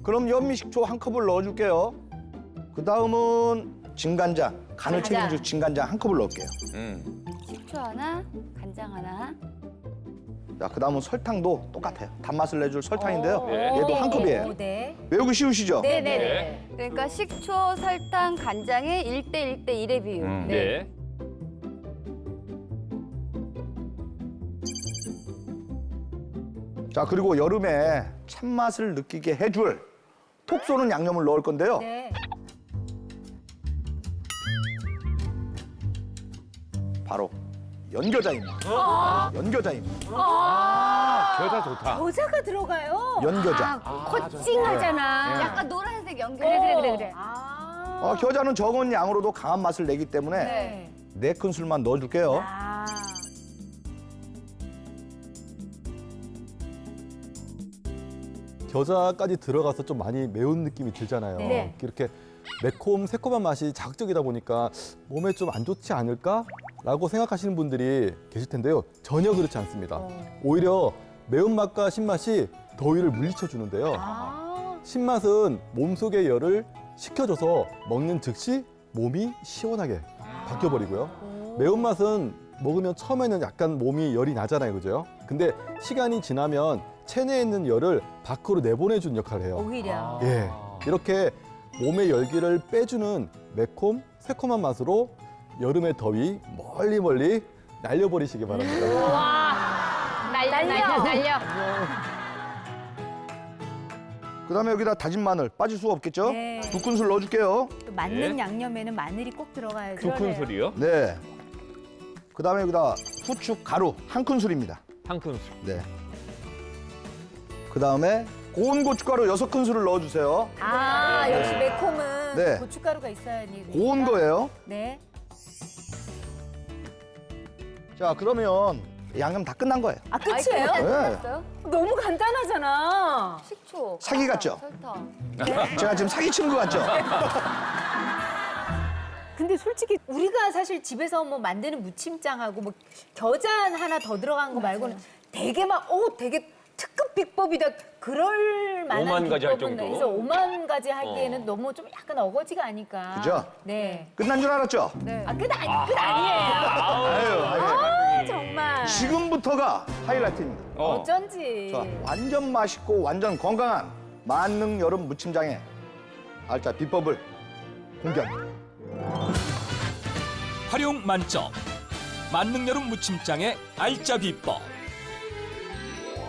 그럼 현미식초 한 컵을 넣어줄게요. 그 다음은 진간장, 간을 책임줄 진간장 한 컵을 넣을게요. 식초 하나, 간장 하나. 자, 그 다음은 설탕도 똑같아요. 단맛을 내줄 설탕인데요. 네. 얘도 한 컵이에요. 네. 외우기 쉬우시죠? 네네네. 그러니까 식초, 설탕, 간장의 1대 1대 1의 비율. 네. 자, 그리고 여름에 참맛을 느끼게 해줄 톡 쏘는 양념을 넣을 건데요. 네. 바로 연겨자입니다. 연겨자입니다. 겨자 좋다. 겨자가 들어가요? 연겨자. 코칭하잖아. 약간 노란색 연결. 그래. 겨자는 적은 양으로도 강한 맛을 내기 때문에 네. 4큰술만 넣어줄게요. 아. 겨자까지 들어가서 좀 많이 매운 느낌이 들잖아요. 네. 이렇게 매콤, 새콤한 맛이 자극적이다 보니까 몸에 좀 안 좋지 않을까라고 생각하시는 분들이 계실 텐데요. 전혀 그렇지 않습니다. 오히려 매운맛과 신맛이 더위를 물리쳐 주는데요. 아. 신맛은 몸속의 열을 식혀줘서 먹는 즉시 몸이 시원하게 바뀌어버리고요. 매운맛은 먹으면 처음에는 약간 몸이 열이 나잖아요, 그죠? 근데 시간이 지나면 체내에 있는 열을 밖으로 내보내주는 역할을 해요. 오히려. 예, 이렇게 몸의 열기를 빼주는 매콤, 새콤한 맛으로 여름의 더위 멀리 날려버리시기 바랍니다. 날려. 그다음에 여기다 다진 마늘 빠질 수가 없겠죠? 네. 2큰술 넣어줄게요. 또 맞는 네. 양념에는 마늘이 꼭 들어가야죠. 두 큰술이요? 네. 그다음에 여기다 후추 가루 1큰술입니다. 한 큰술. 네. 그다음에 고운 고춧가루 6큰술을 넣어주세요. 아, 역시 매콤은 네. 고춧가루가 있어야 니 고운 거예요. 네. 자, 그러면 양념 다 끝난 거예요. 아, 끝이에요? 네. 너무 간단하잖아. 식초. 사기 같죠? 설탕. 제가 지금 사기치는 것 같죠? 근데 솔직히 우리가 사실 집에서 뭐 만드는 무침장하고 뭐 겨자 하나 더 들어간 거 말고는 되게 되게 특급 비법이다. 그럴 만한 5만 가지 할 비법은 정도? 그래서 5만 가지 하기에는 너무 좀 약간 어거지가 아닐까. 그죠? 네. 끝난 줄 알았죠? 네. 끝 아니에요. 아유. 정말. 지금부터가 하이라이트입니다. 어쩐지. 자, 완전 맛있고 완전 건강한 만능 여름 무침장의 알짜 비법을 공개합니다. 활용 만점 만능 여름 무침장의 알짜 비법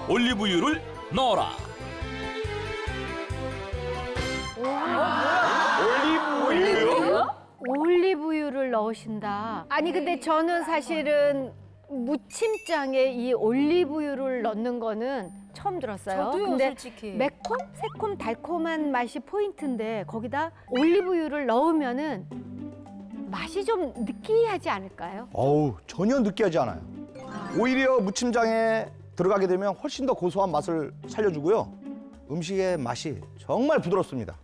올리브유를 넣어라. 올리브유요? 올리브유를 넣으신다. 아니 근데 저는 사실은 무침장에 이 올리브유를 넣는 거는 처음 들었어요. 저도요, 근데 솔직히. 매콤, 새콤, 달콤한 맛이 포인트인데 거기다 올리브유를 넣으면은 맛이 좀 느끼하지 않을까요? 어우, 전혀 느끼하지 않아요. 오히려 무침장에 들어가게 되면 훨씬 더 고소한 맛을 살려주고요. 음식의 맛이 정말 부드럽습니다.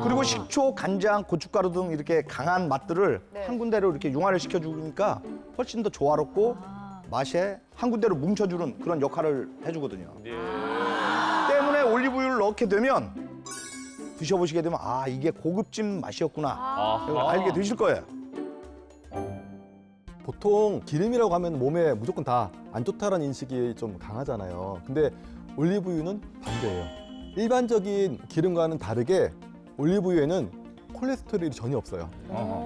그리고 식초, 간장, 고춧가루 등 이렇게 강한 맛들을 한 군데로 이렇게 융화를 시켜주니까 훨씬 더 조화롭고 맛에 한 군데로 뭉쳐주는 그런 역할을 해주거든요. 때문에 올리브유를 넣게 되면 드셔보시게 되면 아, 이게 고급진 맛이었구나. 이걸 알게 되실 거예요. 보통 기름이라고 하면 몸에 무조건 다 안 좋다라는 인식이 좀 강하잖아요. 근데 올리브유는 반대예요. 일반적인 기름과는 다르게 올리브유에는 콜레스테롤이 전혀 없어요.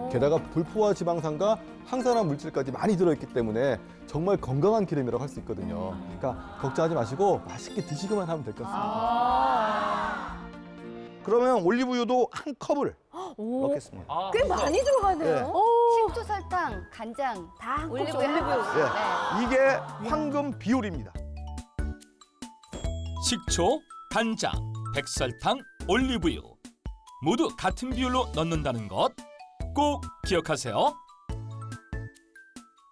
게다가 불포화 지방산과 항산화 물질까지 많이 들어있기 때문에 정말 건강한 기름이라고 할 수 있거든요. 그러니까 걱정하지 마시고 맛있게 드시기만 하면 될 것 같습니다. 그러면 올리브유도 한 컵을 넣겠습니다. 꽤 많이 들어가네요. 식초, 설탕, 간장 다 올리브유 한 컵. 예, 이게 황금 비율입니다. 식초, 간장, 백설탕, 올리브유 모두 같은 비율로 넣는다는 것 꼭 기억하세요.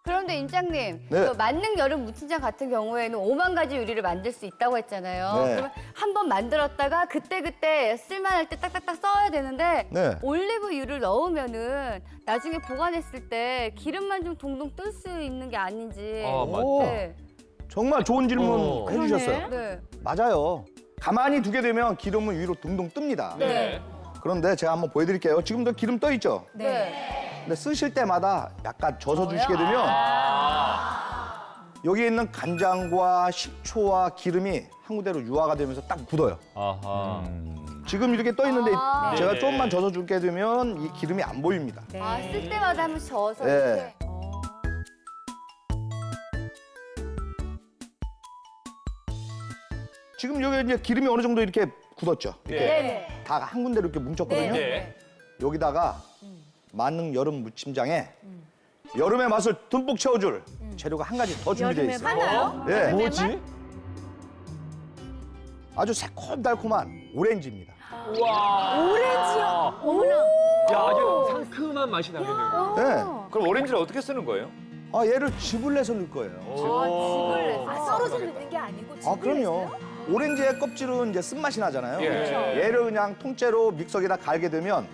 그런데 임장님, 네. 그 만능 여름 무침장 같은 경우에는 5만 가지 요리를 만들 수 있다고 했잖아요. 네. 그러면 한 번 만들었다가 그때 쓸만할 때 딱딱딱 써야 되는데 네. 올리브유를 넣으면은 나중에 보관했을 때 기름만 좀 동동 뜰 수 있는 게 아닌지. 아, 맞다. 오, 네. 정말 좋은 질문 해주셨어요. 네. 맞아요. 가만히 두게 되면 기름은 위로 둥둥 뜹니다. 네. 그런데 제가 한번 보여드릴게요. 지금도 기름 떠 있죠? 네. 근데 쓰실 때마다 약간 져서 주시게 되면 여기에 있는 간장과 식초와 기름이 한 군데로 유화가 되면서 딱 굳어요. 아하. 지금 이렇게 떠 있는데 제가 네. 조금만 져서 줄게 되면 이 기름이 안 보입니다. 아, 쓸 때마다 한번 저어서 네. 이렇게. 지금 여기 이제 기름이 어느 정도 이렇게 굳었죠? 이렇게 네. 다 한 군데로 이렇게 뭉쳤거든요. 네. 여기다가 만능 여름 무침장에 여름의 맛을 듬뿍 채워줄 재료가 한 가지 더 준비되어 여름의 있습니다. 하나요? 예, 뭐지? 아주 새콤달콤한 오렌지입니다. 오렌지요. 어머나. 야, 아주 상큼한 맛이 나겠네요. 네. 그럼 오렌지를 어떻게 쓰는 거예요? 아, 얘를 즙을 내서 넣을 거예요. 즙을 내서. 아, 썰어서 넣는 게 아니고 아, 즙을 그럼요. 내서요? 오렌지의 껍질은 이제 쓴맛이 나잖아요. 예. 그렇죠. 얘를 그냥 통째로 믹서기에다 갈게 되면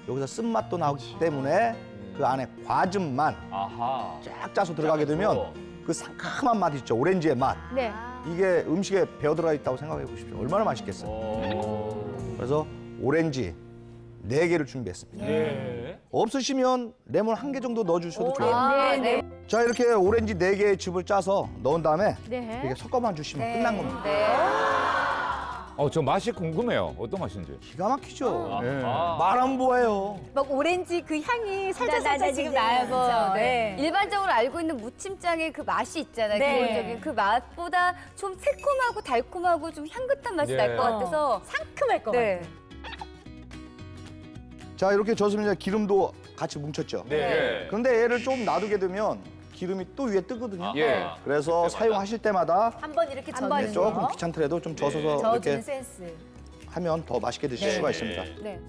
여기서 쓴맛도 나오기 때문에 그 안에 과즙만 아하. 쫙 짜서 들어가게 되면 그 상큼한 맛 있죠. 오렌지의 맛. 네. 이게 음식에 배어 들어가 있다고 생각해 보십시오. 얼마나 맛있겠어요. 그래서 오렌지 4개를 준비했습니다. 네. 없으시면 레몬 1개 정도 넣어주셔도 좋아요. 아, 네. 자, 이렇게 오렌지 4개의 즙을 짜서 넣은 다음에 네. 이렇게 섞어만 주시면 끝난 겁니다. 네. 저 맛이 궁금해요. 어떤 맛인지. 기가 막히죠. 네. 말 안 보여요. 막 오렌지 그 향이 살짝 나 살짝 지금 이제 나고 나죠. 네. 네. 일반적으로 알고 있는 무침장의 그 맛이 있잖아요. 네. 기본적인 그 맛보다 좀 새콤하고 달콤하고 좀 향긋한 맛이 네. 날 것 같아서 상큼할 것 네. 같아요. 자, 이렇게 져서면 이제 기름도 같이 뭉쳤죠. 네. 그런데 얘를 좀 놔두게 되면 기름이 또 위에 뜨거든요. 예. 그래서 사용하실 때마다 한번 이렇게 한 번 네, 젓는 조금 거. 귀찮더라도 좀 져서 저어주는 이렇게 센스. 하면 더 맛있게 드실 네. 수가 있습니다. 네.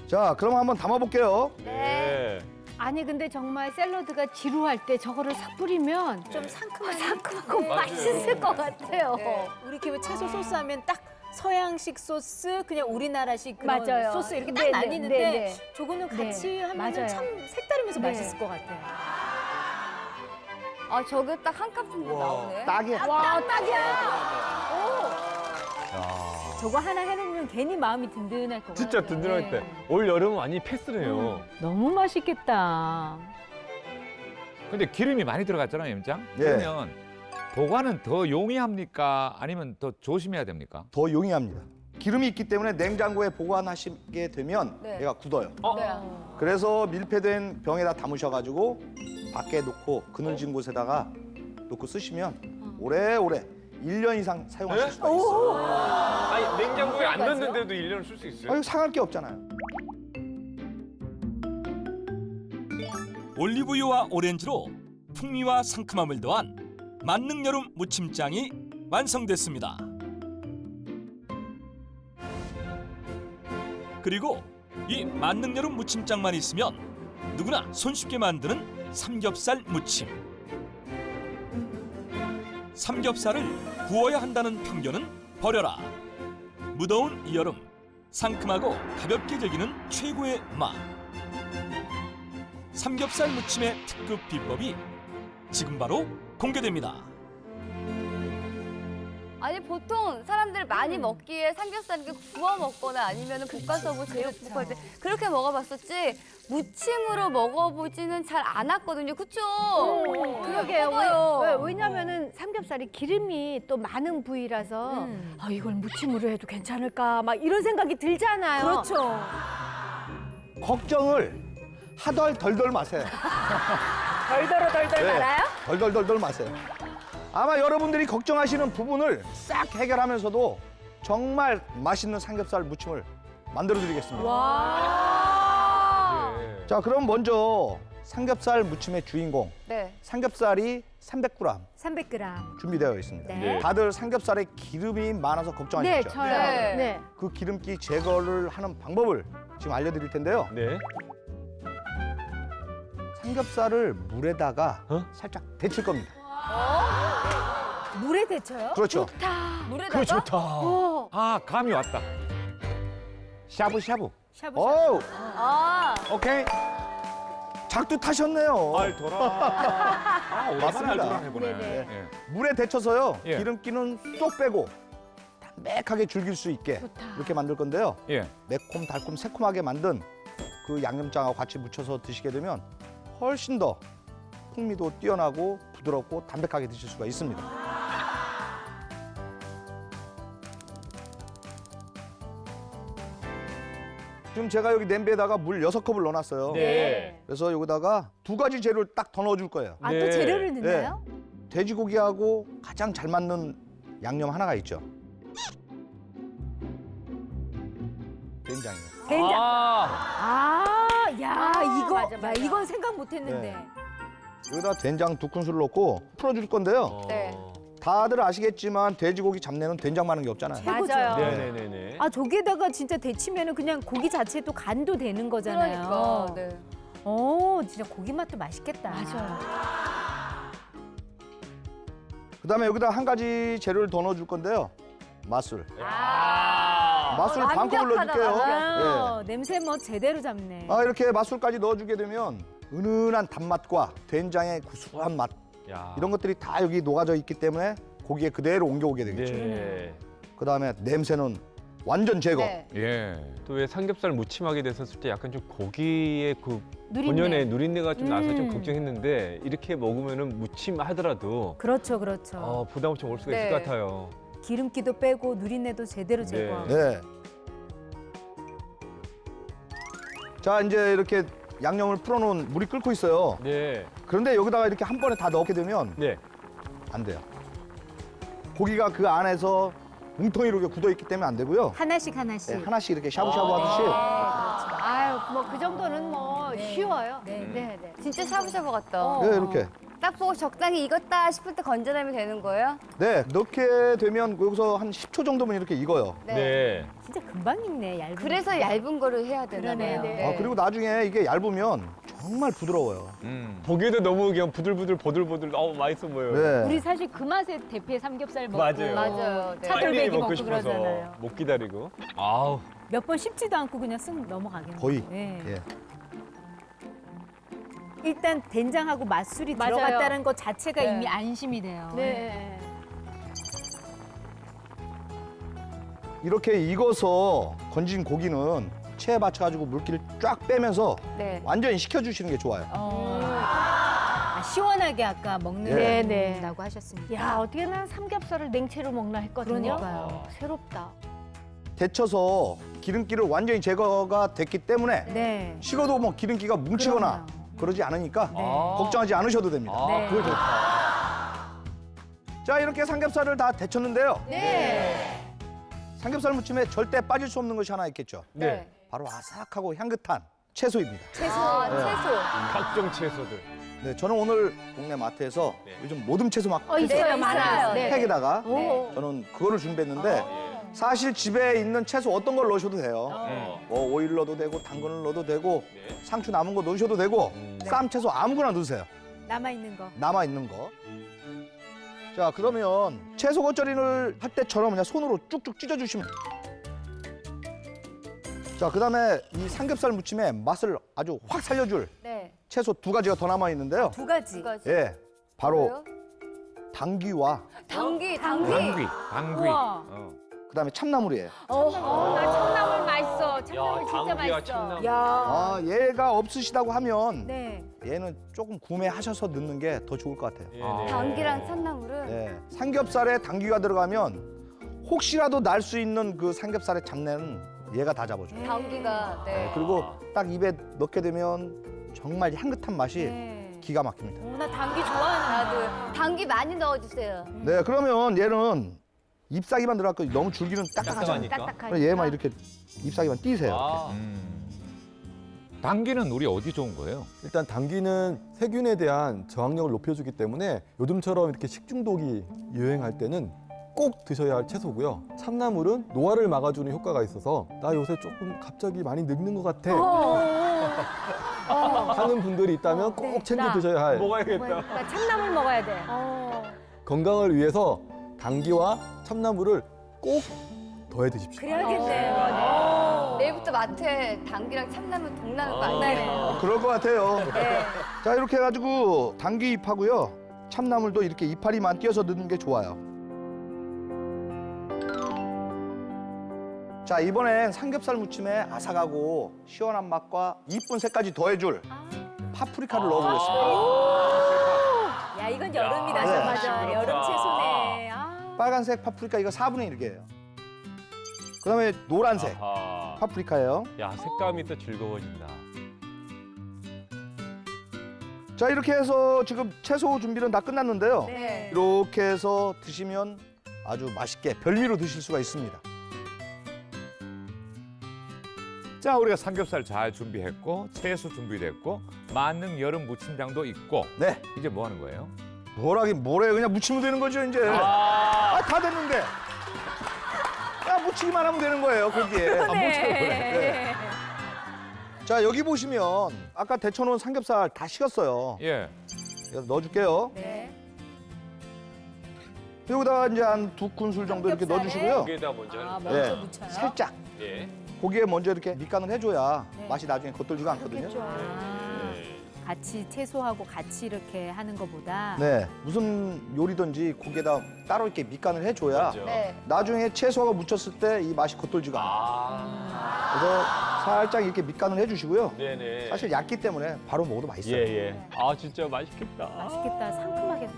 자, 그럼 한번 담아볼게요. 네. 아니 근데 정말 샐러드가 지루할 때 저거를 싹 뿌리면 좀 상큼한 상큼하고 네. 맛있을 것 같아요. 네. 우리 이렇게 채소 소스 하면 딱 서양식 소스, 그냥 우리나라식 그런 맞아요. 소스 이렇게 딱 네, 네, 나뉘는데 네, 네. 저거는 네, 같이 하면 맞아요. 참 색다르면서 네. 맛있을 것 같아요. 아, 저게 딱 한 컵 정도 나오네. 딱이야. 와 딱이야. 저거 하나 해놓으면 괜히 마음이 든든할 것 진짜 같아요. 든든할 때. 올 여름은 완전히 패스네요. 너무 맛있겠다. 근데 기름이 많이 들어갔잖아요, 임장? 네. 그러면 보관은 더 용이합니까? 아니면 더 조심해야 됩니까? 더 용이합니다. 기름이 있기 때문에 냉장고에 보관하시게 되면 네. 얘가 굳어요. 네. 그래서 밀폐된 병에다 담으셔가지고 밖에 놓고 그늘진 곳에다가 놓고 쓰시면 오래오래 1년 이상 사용하실 수가 있어요. 아니, 냉장고에 안 넣는데도 1년을 쓸 수 있어요? 아유, 상할 게 없잖아요. 올리브유와 오렌지로 풍미와 상큼함을 더한 만능 여름 무침장이 완성됐습니다. 그리고 이 만능 여름 무침장만 있으면 누구나 손쉽게 만드는 삼겹살 무침. 삼겹살을 구워야 한다는 편견은 버려라. 무더운 이 여름 상큼하고 가볍게 즐기는 최고의 맛. 삼겹살 무침의 특급 비법이 지금 바로 공개됩니다. 아니 보통 사람들 많이 먹기에 삼겹살 이렇게 구워 먹거나 아니면 볶아서 뭐 재료 볶을 때 그렇게 먹어봤었지 무침으로 먹어보지는 잘 안 왔거든요. 그쵸? 그러게요. 먹어요. 왜냐면은 삼겹살이 기름이 또 많은 부위라서 아, 이걸 무침으로 해도 괜찮을까 막 이런 생각이 들잖아요. 그렇죠. 걱정을 하덜 덜덜 마세요. 덜덜덜덜 네. 말아요? 덜덜덜덜 마세요. 아마 여러분들이 걱정하시는 부분을 싹 해결하면서도 정말 맛있는 삼겹살 무침을 만들어 드리겠습니다. 와. 자, 그럼 먼저 삼겹살 무침의 주인공 네. 삼겹살이 300g 300g. 준비되어 있습니다. 네. 다들 삼겹살에 기름이 많아서 네, 걱정하셨죠? 저요. 네. 네. 그 기름기 제거를 하는 방법을 지금 알려드릴 텐데요. 네. 삼겹살을 물에다가 살짝 데칠 겁니다. 물에 데쳐요? 그렇죠. 물에다가? 그거 좋다. 아, 감이 왔다. 샤브샤브. 샤브샤브. 어우, 아. 오케이. 작두 타셨네요. 알토란. 아, 오랜만에 맞습니다. 알토란 해보네. 네네. 예. 물에 데쳐서요. 예. 기름기는 쏙 빼고 담백하게 즐길 수 있게 좋다. 이렇게 만들 건데요. 예. 매콤 달콤 새콤하게 만든 그 양념장하고 같이 무쳐서 드시게 되면 훨씬 더 풍미도 뛰어나고 부드럽고 담백하게 드실 수가 있습니다. 지금 제가 여기 냄비에다가 물 6컵을 넣어놨어요. 네. 그래서 여기다가 2가지 재료를 딱 더 넣어줄 거예요. 아, 네. 또 재료를 넣나요? 돼지고기하고 가장 잘 맞는 양념 하나가 있죠. 된장이에요. 된장. 아, 야, 이거, 맞아, 야, 맞아. 이건 생각 못 했는데. 네. 여기다 된장 2큰술을 넣고 풀어줄 건데요. 네. 다들 아시겠지만 돼지고기 잡내는 된장 많은 게 없잖아요. 맞아요. 네네네네. 아, 저기에다가 진짜 데치면은 그냥 고기 자체도 간도 되는 거잖아요. 그러니까. 네. 오, 진짜 고기 맛도 맛있겠다. 맞아요. 그다음에 여기다 한 가지 재료를 더 넣어줄 건데요. 맛술. 아. 맛술 반컵을 완벽하다, 넣어줄게요. 아, 냄새 뭐 제대로 잡네. 아, 이렇게 맛술까지 넣어주게 되면 은은한 단맛과 된장의 구수한 맛 야. 이런 것들이 다 여기 녹아져 있기 때문에 고기에 그대로 옮겨오게 되겠죠. 네. 그다음에 냄새는 완전 제거. 네. 예. 또 왜 삼겹살 무침하게 됐었을 때 약간 좀 고기의 그 누린내. 본연의 누린내가 좀 나서 좀 음. 걱정했는데 이렇게 먹으면은 무침 하더라도 그렇죠, 그렇죠. 부담 없이 먹을 수가 네. 있을 것 같아요. 기름기도 빼고 누린내도 제대로 제거하고. 네. 자, 이제 이렇게 양념을 풀어놓은 물이 끓고 있어요. 네. 그런데 여기다가 이렇게 한 번에 다 넣게 되면 네. 안 돼요. 고기가 그 안에서 뭉텅이로 이렇게 굳어 있기 때문에 안 되고요. 하나씩 하나씩. 네, 하나씩 이렇게 샤브샤브 하듯이 아유, 뭐 그 정도는 뭐 쉬워요. 네. 네, 네. 진짜 샤브샤브 같다. 네, 이렇게. 딱 보고 적당히 익었다 싶을 때 건져내면 되는 거예요? 네, 넣게 되면 여기서 한 10초 정도면 이렇게 익어요. 네. 진짜 금방 익네, 얇은. 그래서 얇은 거를 해야 되나 그러네요. 봐요. 네. 아, 그리고 나중에 이게 얇으면 정말 부드러워요. 보기에도 너무 그냥 부들부들 보들보들 맛있어 보여요. 네. 우리 사실 그 맛에 대패 삼겹살 먹고 맞아요. 맞아요. 네. 차돌- 빨리 먹고 먹고 싶어서 그러잖아요. 못 기다리고. 아우. 몇 번 씹지도 않고 그냥 쓱 넘어가겠네. 거의. 네. 예. 일단 된장하고 맛술이 맞아요. 들어갔다는 것 자체가 네. 이미 안심이 돼요. 네. 이렇게 익어서 건진 고기는 체에 받쳐가지고 물기를 쫙 빼면서 네. 완전히 식혀주시는 게 좋아요. 시원하게 아까 네, 네. 먹는다고 하셨으니까. 야, 어떻게 난 삼겹살을 냉채로 먹나 했거든요. 그러니까요. 새롭다. 데쳐서 기름기를 완전히 제거가 됐기 때문에 네. 식어도 뭐 기름기가 뭉치거나 그럼요. 그러지 않으니까 아. 걱정하지 않으셔도 됩니다. 네. 그거 좋다. 자, 이렇게 삼겹살을 다 데쳤는데요. 네. 삼겹살 무침에 절대 빠질 수 없는 것이 하나 있겠죠. 네. 바로 아삭하고 향긋한 채소입니다. 채소. 아, 채소. 각종 채소들. 네, 저는 오늘 동네 마트에서 요즘 모듬 채소 막 있어요, 네, 많아요. 있어요. 네. 팩에다가 오. 저는 그거를 준비했는데 사실 집에 있는 채소 어떤 걸 넣으셔도 돼요. 뭐 오일 넣어도 되고 당근을 넣어도 되고 상추 남은 거 넣으셔도 되고 쌈 채소 아무거나 넣으세요. 남아 있는 거. 남아 있는 거. 자, 그러면 채소 겉절이를 할 때처럼 그냥 손으로 쭉쭉 찢어주시면. 자, 그다음에 이 삼겹살 무침에 맛을 아주 확 살려줄 네. 채소 2가지가 더 남아 있는데요. 두 가지. 두 가지. 예, 바로 뭐예요? 당귀와 당귀. 당귀. 당귀. 우와. 그다음에 참나물이에요. 나 참나물 맛있어. 참나물 진짜 맛있어. 참나물. 야. 아, 얘가 없으시다고 하면 네. 얘는 조금 구매하셔서 넣는 게 더 좋을 것 같아요. 예, 아. 네. 당귀랑 참나물은 네. 삼겹살에 당귀가 들어가면 혹시라도 날 수 있는 그 삼겹살의 잡내는 얘가 다 잡아줘요. 당귀가 네. 그리고 딱 입에 넣게 되면 정말 향긋한 맛이 네. 기가 막힙니다. 오, 나 당귀 좋아하는 나도 당귀 많이 넣어주세요. 네, 그러면 얘는 잎사귀만 들어갔고 너무 줄기는 딱딱하잖아요. 딱딱하니까. 그래서 얘만 이렇게 잎사귀만 띄세요. 아. 당귀는 우리 어디 좋은 거예요? 일단 당귀는 세균에 대한 저항력을 높여주기 때문에 요즘처럼 이렇게 식중독이 유행할 때는 꼭 드셔야 할 채소고요. 참나물은 노화를 막아주는 효과가 있어서 나 요새 조금 갑자기 많이 늙는 것 같아 하는 분들이 있다면 꼭 챙겨 나. 드셔야 할 먹어야겠다. 나 참나물 먹어야 돼. 건강을 위해서 당귀와 참나물을 꼭 더해 드십시오. 그래야겠네요. 네. 내일부터 마트에 당귀랑 참나물 동나물 만나네요. 그럴 것 같아요. 네. 자, 이렇게 해가지고 당귀 잎하고요. 참나물도 이렇게 이파리만 띄어서 넣는 게 좋아요. 자, 이번엔 삼겹살 무침에 아삭하고 시원한 맛과 이쁜 색까지 더해줄 파프리카를 넣어보겠습니다. 야, 이건 여름이다. 네. 맞아. 여름 채소네. 빨간색 파프리카 이거 4분의 1개예요. 그다음에 노란색 아하. 파프리카예요. 야, 색감이 또 즐거워진다. 자, 이렇게 해서 지금 채소 준비는 다 끝났는데요. 네. 이렇게 해서 드시면 아주 맛있게 별미로 드실 수가 있습니다. 자, 우리가 삼겹살 잘 준비했고 채소 준비됐고 만능 여름 무침장도 있고 네. 이제 뭐 하는 거예요? 뭐라긴 뭐래 그냥 무치면 되는 거죠 이제. 다 됐는데. 야, 무치기만 하면 되는 거예요 거기에. 네. 자, 여기 보시면 아까 데쳐놓은 삼겹살 다 식었어요. 예. 여기다 넣어줄게요. 네. 여기다가 이제 한 2큰술 정도 이렇게 삼겹살에? 넣어주시고요. 거기에다 먼저 하는 거예요. 먼저 네. 묻혀요. 살짝. 예. 고기에 먼저 이렇게 밑간을 해줘야 네. 맛이 나중에 겉돌지가 않거든요. 같이 채소하고 같이 이렇게 하는 것보다 네, 무슨 요리든지 고기에다 따로 이렇게 밑간을 해줘야 먼저. 네. 나중에 채소가 묻혔을 때 이 맛이 겉돌지가 않아요. 그래서 살짝 이렇게 밑간을 해주시고요. 네네. 사실 얇기 때문에 바로 먹어도 맛있어요. 예. 아, 진짜 맛있겠다. 맛있겠다. 상큼하겠다.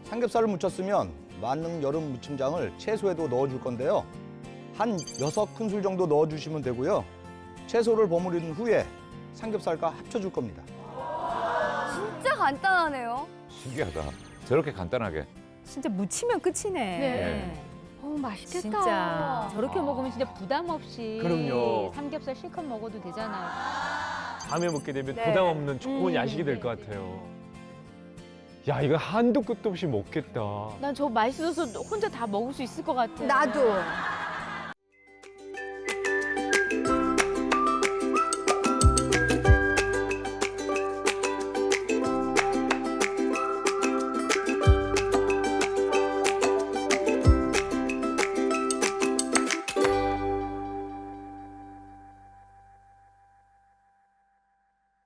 삼겹살을 무쳤으면 만능 여름 무침장을 채소에도 넣어줄 건데요. 한 6큰술 정도 넣어주시면 되고요. 채소를 버무린 후에 삼겹살과 합쳐줄 겁니다. 진짜 간단하네요. 신기하다. 저렇게 간단하게. 진짜 무치면 끝이네. 네. 맛있겠다. 진짜 저렇게 먹으면 진짜 부담 없이 그럼요. 삼겹살 실컷 먹어도 되잖아요. 밤에 먹게 되면 네. 부담 없는 좋은 야식이 될 것 같아요. 야, 이거 한도 끝도 없이 먹겠다. 난 저 맛있어서 혼자 다 먹을 수 있을 것 같아. 나도.